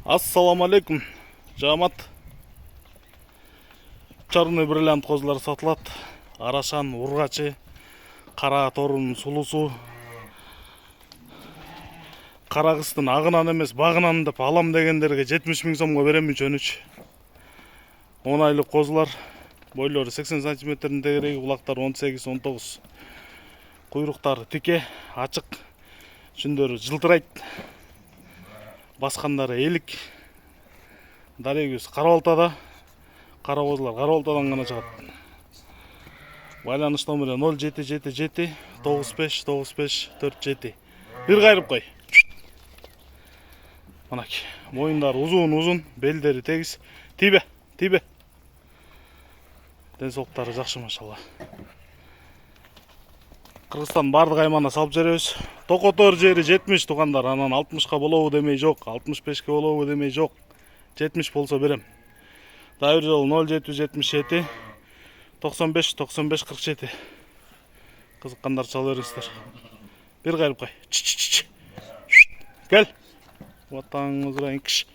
Ассаламу алейкум. Жамат. Черный бриллиант козулар сатылат. Арашан, ургачы, кара торун сулусу. Кара кыстын агынан эмес, багынан деп алам дегендерге 70 000 сомго берем үчөнүч. 10 айлык козулар. Бойлору 80 сантиметрдин тегереги, улактар 18-19. Куйруктары тике, ачык. Жүндөрү жылтырайт. Баскандары элик. Дарегүз Карабалтада. Кара козулар Карабалтадан гана чыгат. Байланыш номери 0777 95 95 47. Бир кайрып кой. Манак, моюндары узун, белдери тегиз. Тибе. Ден соолуктары жакшы, машалла. Кыргызстан бардык аймагына салып жиберебиз. Токотор жери 70 туугандар, анан 60ка болобу демей жок, 65ке болобу демей жок. 70 болсо берем. Дагы бир жолу 0777 95 95 47. Кызыккандар чала бериңиздер. Бир кайрып кой. Кел. Ватаңыз райын киш.